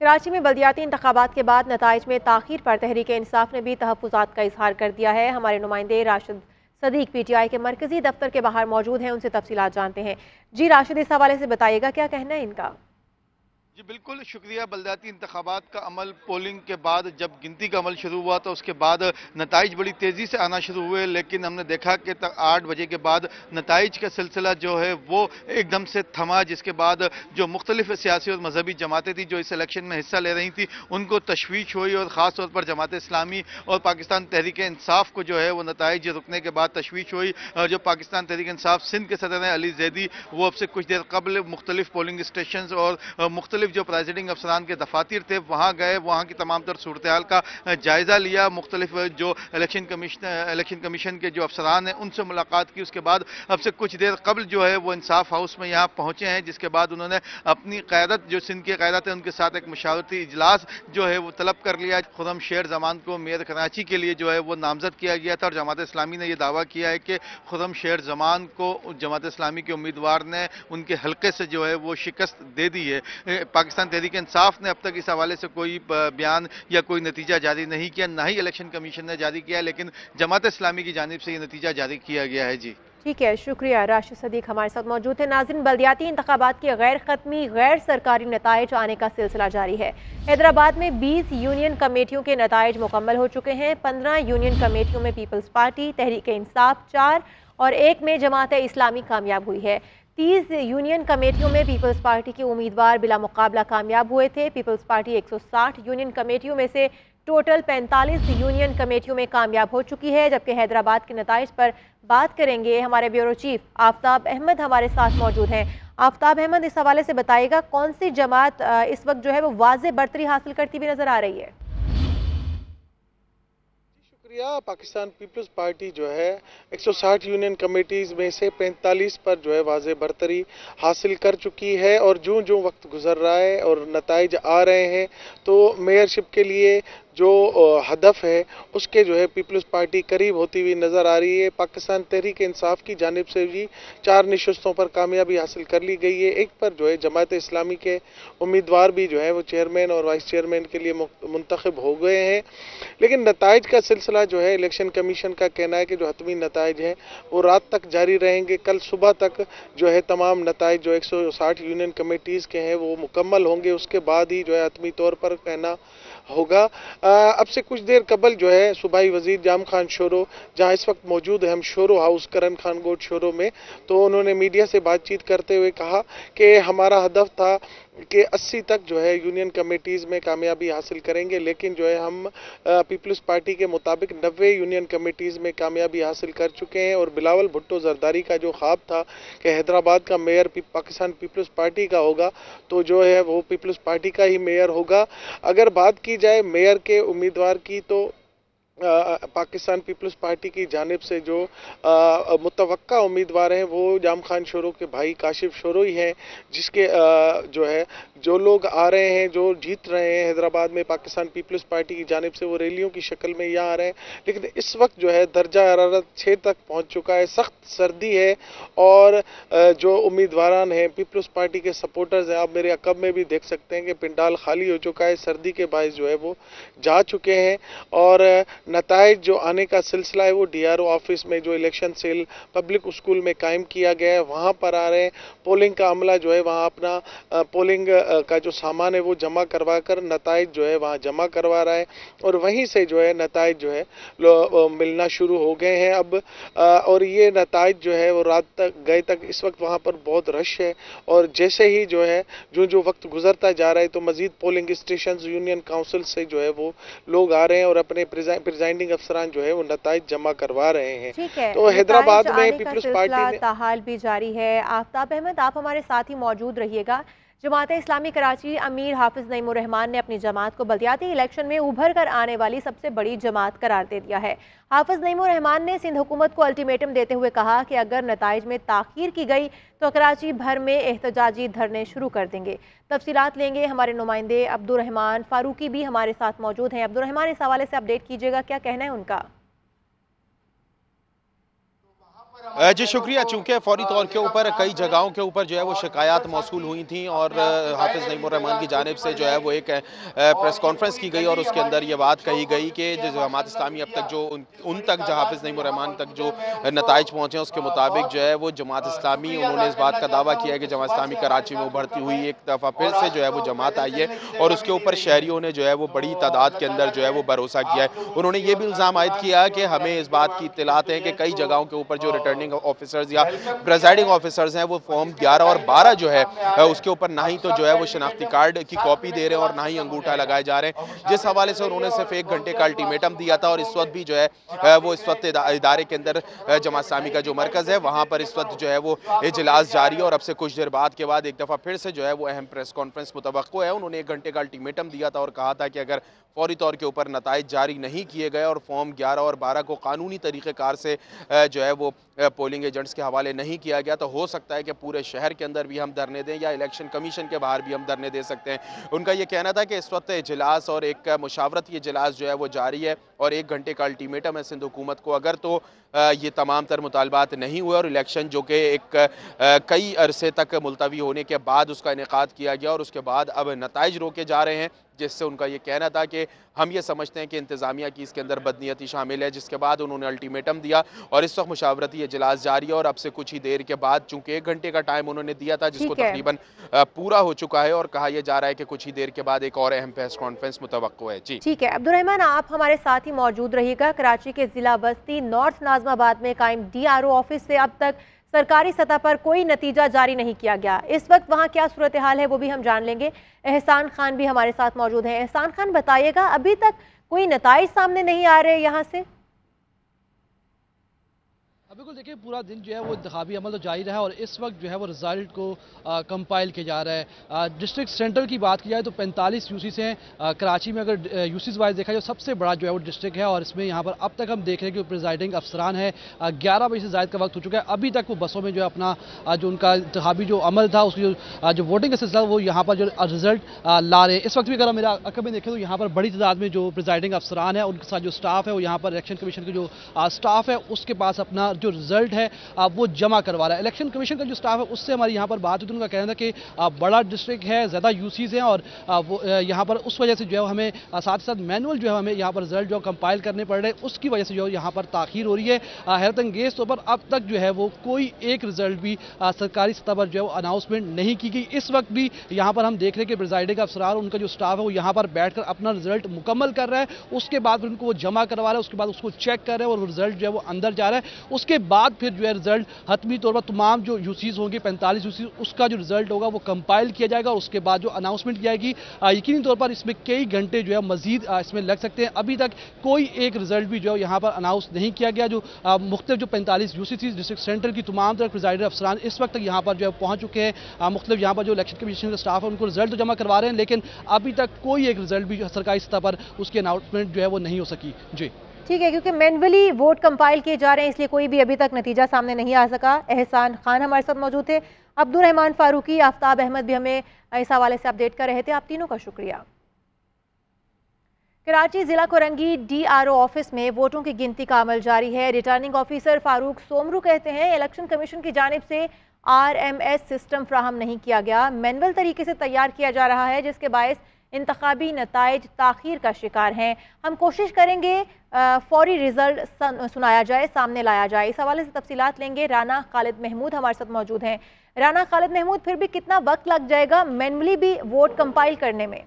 कराची में बल्दियाती इंतखाबात के बाद नताइज में ताख़ीर पर तहरीक इंसाफ ने भी तहफ़्फ़ुज़ात का इजहार कर दिया है। हमारे नुमाइंदे राशिद सदीक PTI के मरकजी दफ्तर के बाहर मौजूद हैं, उनसे तफसीलात जानते हैं। जी राशिद, इस हवाले से बताइएगा, क्या कहना है इनका? जी बिल्कुल शुक्रिया। बल्दियाती इंतखाबात का अमल पोलिंग के बाद जब गिनती का अमल शुरू हुआ तो उसके बाद नताइज बड़ी तेज़ी से आना शुरू हुए, लेकिन हमने देखा कि 8 बजे के बाद नताइज का सिलसिला जो है वो एकदम से थमा, जिसके बाद जो मुख्तलिफ सियासी और मजहबी जमातें थी जो इस इलेक्शन में हिस्सा ले रही थी उनको तशवीश हुई, और ख़ास तौर पर जमात इस्लामी और पाकिस्तान तहरीक इंसाफ को जो है वो नताइज रुकने के बाद तशवीश हुई। जो पाकिस्तान तहरीक इंसाफ सिंध के सदर हैं अली जैदी, वो अब से कुछ देर कबल मुख्तलिफ पोलिंग स्टेशन और मुख्तलिफ जो प्रेसिडिंग अफसरान के दफातर थे वहाँ गए, वहाँ की तमाम तर सूरत हाल का जायज़ा लिया, मुख्तलिफ जो इलेक्शन कमीशन के जो अफसरान हैं उनसे मुलाकात की। उसके बाद अब से कुछ देर कबल जो है वो इंसाफ हाउस में यहाँ पहुँचे हैं, जिसके बाद उन्होंने अपनी क़यादत जो सिंध की क़यादत है उनके साथ एक मशावरती इजलास जो है वो तलब कर लिया। खुर्रमशेर जमान को मेयर कराची के लिए जो है वो नामजद किया गया था, और जमात इस्लामी ने यह दावा किया है कि खुर्रमशेर जमान को जमात इस्लामी के उम्मीदवार ने उनके हल्के से जो है वो शिकस्त दे दी है। पाकिस्तान तहरीक इंसाफ ने अब तक इस हवाले से कोई बयान या कोई नतीजा जारी नहीं किया, ना ही इलेक्शन कमीशन ने जारी किया, लेकिन जमात इस्लामी की जानिब से ये नतीजा जारी किया गया है। जी ठीक है, शुक्रिया। राशिद सदीक हमारे साथ मौजूद थे। नाज़रीन, बल्दियाती इंतखाबात के गैर ख़त्मी गैर सरकारी नताइज आने का सिलसिला जारी है। हैदराबाद में 20 यूनियन कमेटियों के नताइज मुकम्मल हो चुके हैं। 15 यूनियन कमेटियों में पीपल्स पार्टी, तहरीक इंसाफ 4 और 1 में जमात इस्लामी कामयाब हुई है। 30 यूनियन कमेटियों में पीपल्स पार्टी के उम्मीदवार बिला मुकाबला कामयाब हुए थे। पीपल्स पार्टी 160 यूनियन कमेटियों में से टोटल 45 यूनियन कमेटियों में कामयाब हो चुकी है। जबकि हैदराबाद के नताइज पर बात करेंगे, हमारे ब्यूरो चीफ आफ्ताब अहमद हमारे साथ मौजूद हैं। आफ्ताब अहमद, इस हवाले से बताइएगा, कौन सी जमात इस वक्त जो है वो वाज़े बरतरी हासिल करती हुई नजर आ रही है? पाकिस्तान पीपल्स पार्टी जो है 160 यूनियन कमेटीज में से 45 पर जो है वाज़े बरतरी हासिल कर चुकी है, और जो जो वक्त गुजर रहा है और नताइज आ रहे हैं तो मेयरशिप के लिए जो हदफ है उसके जो है पीपल्स पार्टी करीब होती हुई नज़र आ रही है। पाकिस्तान तहरीक इंसाफ की जानिब से भी 4 नशस्तों पर कामयाबी हासिल कर ली गई है। एक पर जो है जमात इस्लामी के उम्मीदवार भी जो है वो चेयरमैन और वाइस चेयरमैन के लिए मुंतखब हो गए हैं। लेकिन नताइज का सिलसिला जो है इलेक्शन कमीशन का कहना है कि जो हतमी नताइज हैं वो रात तक जारी रहेंगे। कल सुबह तक जो है तमाम नताइज जो 160 यूनियन कमेटीज़ के हैं वो मुकम्मल होंगे, उसके बाद ही जो है हतमी तौर पर कहना होगा। अब से कुछ देर कबल जो है सूबाई वजीर जाम खान शोरो, जहां इस वक्त मौजूद है हम शोरो हाउस करण खान गोट शोरो में, तो उन्होंने मीडिया से बातचीत करते हुए कहा कि हमारा हदफ था कि 80 तक जो है यूनियन कमेटीज़ में कामयाबी हासिल करेंगे, लेकिन जो है हम पीपल्स पार्टी के मुताबिक 90 यूनियन कमेटीज़ में कामयाबी हासिल कर चुके हैं। और बिलावल भुट्टो जरदारी का जो ख्वाब था कि हैदराबाद का मेयर पाकिस्तान पीपल्स पार्टी का होगा, तो जो है वो पीपल्स पार्टी का ही मेयर होगा। अगर बात की जाए मेयर के उम्मीदवार की तो पाकिस्तान पीपल्स पार्टी की जानिब से जो मुतवक्का उम्मीदवार हैं वो जाम खान शोरो के भाई काशिफ शोरो ही हैं, जिसके जो है जो लोग आ रहे हैं, जो जीत रहे हैं हैदराबाद में पाकिस्तान पीपल्स पार्टी की जानिब से, वो रैलियों की शक्ल में यहाँ आ रहे हैं। लेकिन इस वक्त जो है दर्जा हरारत 6 तक पहुँच चुका है, सख्त सर्दी है, और जो उम्मीदवारान हैं पीपल्स पार्टी के सपोर्टर्स हैं, आप मेरे अकब में भी देख सकते हैं कि पिंडाल खाली हो चुका है, सर्दी के बायस जो है वो जा चुके हैं। और नताइज जो आने का सिलसिला है वो DRO ऑफिस में जो इलेक्शन सेल पब्लिक स्कूल में कायम किया गया है वहाँ पर आ रहे हैं। पोलिंग का अमला जो है वहाँ अपना पोलिंग का जो सामान है वो जमा करवा कर नताइज जो है वहाँ जमा करवा रहा है, और वहीं से जो है नताइज जो है मिलना शुरू हो गए हैं अब। और ये नताइज जो है वो रात तक गए तक इस वक्त वहाँ पर बहुत रश है, और जैसे ही जो है जो वक्त गुजरता जा रहा है तो मजीद पोलिंग स्टेशन यूनियन काउंसिल से जो है वो लोग आ रहे हैं और अपने प्रिजाइडिंग अफसरान जो है वो नताइज जमा करवा रहे हैं। तो हैदराबाद में पीपल्स पार्टी ने ताहाल भी जारी है। आफ्ताब अहमद, आप हमारे साथ ही मौजूद रहिएगा। जमात इस्लामी कराची अमीर हाफिज नईम उर रहमान ने अपनी जमात को बल्दियाती इलेक्शन में उभर कर आने वाली सबसे बड़ी जमात करार दे दिया है। हाफिज नईम उर रहमान ने सिंध हुकूमत को अल्टीमेटम देते हुए कहा कि अगर नताइज में ताखीर की गई तो कराची भर में एहतजाजी धरने शुरू कर देंगे। तफसीलात लेंगे, हमारे नुमाइंदे अब्दुर्रहमान फारूकी भी हमारे साथ मौजूद हैं। अब्दुर्रहमान, इस हवाले से अपडेट कीजिएगा, क्या कहना है उनका? जी शुक्रिया। चूंकि फौरी तौर के ऊपर कई जगहों के ऊपर जो है वो शिकायत मौसूल हुई थी और हाफिज नईमुर रहमान की जानिब से जो है वो एक प्रेस कॉन्फ्रेंस की गई और उसके अंदर ये बात कही गई कि जमात इस्लामी अब तक जो उन तक जो हाफिज नईमुर रहमान तक जो नताइज पहुंचे उसके मुताबिक जो है वो जमात इस्लामी, उन्होंने इस बात का दावा किया है कि जमात इस्लामी कराची में उभरती हुई एक दफ़ा फिर से जो है वो जमात आई है और उसके ऊपर शहरियों ने जो है वो बड़ी तादाद के अंदर जो है वो भरोसा किया है। उन्होंने ये भी इल्ज़ाम आयद किया कि हमें इस बात की इत्तलात है कि कई जगहों के ऊपर जो रिटर्निंग ऑफिसर्स या प्रेसाइडिंग ऑफिसर्स हैं वो फॉर्म 11 और 12 जो है उसके ऊपर ना ही तो जो है वो शनाख्ती कार्ड की कॉपी दे रहे हैं और ना ही अंगूठा लगाए जा रहे हैं, जिस हवाले से उन्होंने सिर्फ 1 घंटे का अल्टीमेटम दिया था। और इस वक्त भी जो है वो इस वक्त इदारे के अंदर जमात इस्लामी का जो मरकज है वहां पर इस वक्त जो है वो इजलास जारी है और अब से कुछ देर बाद के बाद एक दफा फिर से जो है वो अहम प्रेस कॉन्फ्रेंस मुतवक्को है। उन्होंने 1 घंटे का अल्टीमेटम दिया था और कहा था कि अगर फौरी तौर के ऊपर नताइज जारी नहीं किए गए और फॉर्म 11 और 12 को कानूनी तरीक़ेकार से जो है वो पोलिंग एजेंट्स के हवाले नहीं किया गया तो हो सकता है कि पूरे शहर के अंदर भी हम धरने दें या इलेक्शन कमीशन के बाहर भी हम धरने दे सकते हैं। उनका ये कहना था कि इस वक्त इजलास और एक मुशावरती इजलास जो है वो जारी है और 1 घंटे का अल्टीमेटम है सिंध हुकूमत को, अगर तो ये तमाम तर मुतालबात नहीं हुए और इलेक्शन जो कि एक कई अरसे तक मुलतवी होने के बाद उसका इनेकाद किया गया और उसके बाद अब नताइज रोके जा रहे हैं, जिससे उनका ये कहना था कि हम ये समझते हैं कि इंतज़ामिया की इसके अंदर बदनीयती शामिल है, जिसके बाद उन्होंने अल्टीमेटम दिया और इस वक्त मुशावरती इजलास जारी है और अब से कुछ ही देर के बाद चूंकि 1 घंटे का टाइम उन्होंने दिया था जिसको तकरीबन पूरा हो चुका है और कहा यह जा रहा है कि कुछ ही देर के बाद एक और अहम प्रेस कॉन्फ्रेंस मुतवक्को है। जी ठीक है, अब्दुर्रहमान आप हमारे साथ ही मौजूद रहिएगा। कराची के जिला बस्ती नॉर्थ नाज़माबाद में कायम DRO ऑफिस से अब तक सरकारी सतह पर कोई नतीजा जारी नहीं किया गया। इस वक्त वहाँ क्या सूरत हाल है वो भी हम जान लेंगे। एहसान खान भी हमारे साथ मौजूद हैं। एहसान खान बताइएगा, अभी तक कोई नताइज सामने नहीं आ रहे यहाँ से? बिल्कुल, देखिए पूरा दिन जो है वो इंतखाबी अमल तो जारी रहा है और इस वक्त जो है वो रिजल्ट को कंपाइल किया जा रहा है। डिस्ट्रिक्ट सेंटर की बात की जाए तो 45 यूसीस हैं कराची में। अगर यूसीस वाइज देखा जाए तो सबसे बड़ा जो है वो डिस्ट्रिक्ट है और इसमें यहाँ पर अब तक हम देख रहे हैं कि प्रिजाइडिंग अफसरान है 11 बजे से ज़ायद का वक्त हो चुका है, अभी तक वो बसों में जो है अपना जो उनका इंतखाबी जो अमल था उसकी जो वोटिंग का सिलसिला वो यहाँ पर जो रिजल्ट ला रहे हैं। इस वक्त भी अगर मेरा अकब में देखें तो यहाँ पर बड़ी तादाद में जो प्रिजाइडिंग अफसरान है उनके साथ जो स्टाफ है वो यहाँ पर इलेक्शन कमीशन के जो स्टाफ है उसके पास अपना जो रिजल्ट है वो जमा करवा रहा है। इलेक्शन कमीशन का जो स्टाफ है उससे हमारी यहाँ पर बात हुई तो उनका कहना था कि बड़ा डिस्ट्रिक्ट है, ज़्यादा यूसीज हैं और वो यहाँ पर उस वजह से जो है हमें साथ ही साथ मैनुअल जो है हमें यहाँ पर रिजल्ट जो कंपाइल करने पड़ रहे हैं, उसकी वजह से जो यहाँ पर ताखीर हो रही है। हैरत अंगेज तौर पर अब तक जो है वो कोई एक रिजल्ट भी सरकारी सतह पर जो है वो अनाउंसमेंट नहीं की गई। इस वक्त भी यहाँ पर हम देख रहे हैं कि प्रिजाइडिंग अफसरान उनका जो स्टाफ है वो यहाँ पर बैठ कर अपना रिजल्ट मुकम्मल कर रहा है, उसके बाद फिर उनको वो जमा करवा रहा है, उसके बाद उसको चेक कर रहे हैं और रिजल्ट जो है वो अंदर जा रहा है। उसके बाद फिर जो है रिजल्ट हतमी तौर पर तमाम जो यूसीज होंगे 45 यूसीज उसका जो रिजल्ट होगा वो कंपाइल किया जाएगा और उसके बाद जो अनाउंसमेंट की जाएगी। यकीनी तौर पर इसमें कई घंटे जो है मजीद इसमें लग सकते हैं। अभी तक कोई एक रिजल्ट भी जो है यहाँ पर अनाउंस नहीं किया गया। जो मुख्तलिफ जो 45 यूसीसी डिस्ट्रिक्ट सेंटर की तमाम तरह प्रिजाइडिंग अफसरान इस वक्त तक यहाँ पर जो है पहुँच चुके हैं। मुख्तलिफ यहाँ पर जो इलेक्शन कमीशन का स्टाफ है उनको रिजल्ट तो जमा करवा रहे हैं, लेकिन अभी तक कोई एक रिजल्ट भी सरकारी सतह पर उसकी अनाउंसमेंट जो है वो नहीं हो सकी। जी ठीक है, क्योंकि मैनुअली वोट कंपाइल किए जा रहे हैं इसलिए कोई भी अभी तक नतीजा सामने नहीं आ सका। एहसान खान हमारे साथ मौजूद थे, अब्दुर्रहमान फारूकी, आफ्ताब अहमद भी हमें इस हवाले से अपडेट कर रहे थे। आप तीनों का शुक्रिया। कराची जिला कोरंगी DRO ऑफिस में वोटों की गिनती का अमल जारी है। रिटर्निंग ऑफिसर फारूक सोमरू कहते हैं इलेक्शन कमीशन की जानिब से RMS सिस्टम फ्राहम नहीं किया गया, मैनुअल तरीके से तैयार किया जा रहा है, जिसके बायस इंतखाबी नताइज ताखीर का शिकार हैं। हम कोशिश करेंगे फौरी रिजल्ट सुनाया जाए, सामने लाया जाए। इस हवाले से तफसीलात लेंगे। राना खालिद महमूद हमारे साथ मौजूद हैं। राना खालिद महमूद, फिर भी कितना वक्त लग जाएगा मैनुअली भी वोट कंपाइल करने में?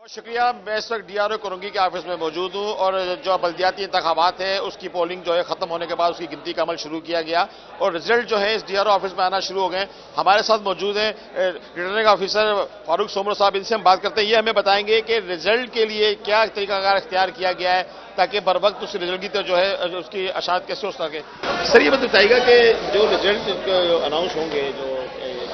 बहुत शुक्रिया। मैं इस वक्त DRO कोरंगी के ऑफिस में मौजूद हूँ और जो बल्दियाती इंतखाबात है उसकी पोलिंग जो है खत्म होने के बाद उसकी गिनती का अमल शुरू किया गया और रिजल्ट जो है इस DRO ऑफिस में आना शुरू हो गए। हमारे साथ मौजूद हैं रिटर्निंग ऑफिसर फारूक सोमरू साहब, इनसे हम बात करते हैं। ये हमें बताएंगे कि रिजल्ट के लिए क्या तरीकाकार इख्तियार किया गया है ताकि बर वक्त उस रिजल्ट की तो जो है उसकी अशात कैसे हो सके। सर ये बताइएगा कि जो रिजल्ट अनाउंस होंगे जो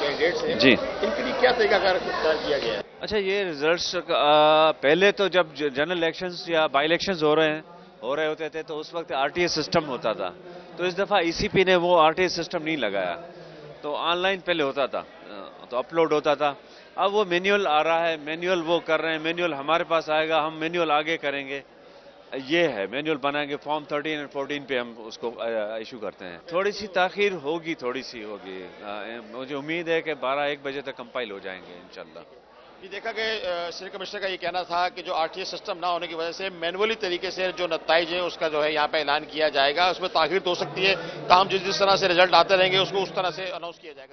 कैंडिडेट्स हैं जी, इनके लिए क्या तरीकाकार इख्तियार किया गया है? अच्छा, ये रिजल्ट्स पहले तो जब जनरल इलेक्शंस या बाई इलेक्शंस हो रहे होते थे तो उस वक्त RTS सिस्टम होता था, तो इस दफ़ा ECP ने वो RTS सिस्टम नहीं लगाया, तो ऑनलाइन पहले होता था तो अपलोड होता था। अब वो मैनुअल आ रहा है, मैनुअल वो कर रहे हैं, मैनुअल हमारे पास आएगा, हम मैनुअल आगे करेंगे। ये है मैनुअल बना के फॉर्म 13 और 14 पे हम उसको इशू करते हैं। थोड़ी सी ताखीर होगी, मुझे उम्मीद है कि 12-1 बजे तक कंपाइल हो जाएंगे इंशाल्लाह। ये देखा कि सिटी कमिश्नर का ये कहना था कि जो आरटीएस सिस्टम ना होने की वजह से मैनुअली तरीके से जो नताइज है उसका जो है यहाँ पे ऐलान किया जाएगा, उसमें ताखीर हो सकती है, ताहम जिस तरह से रिजल्ट आते रहेंगे उसको उस तरह से अनाउंस किया जाएगा।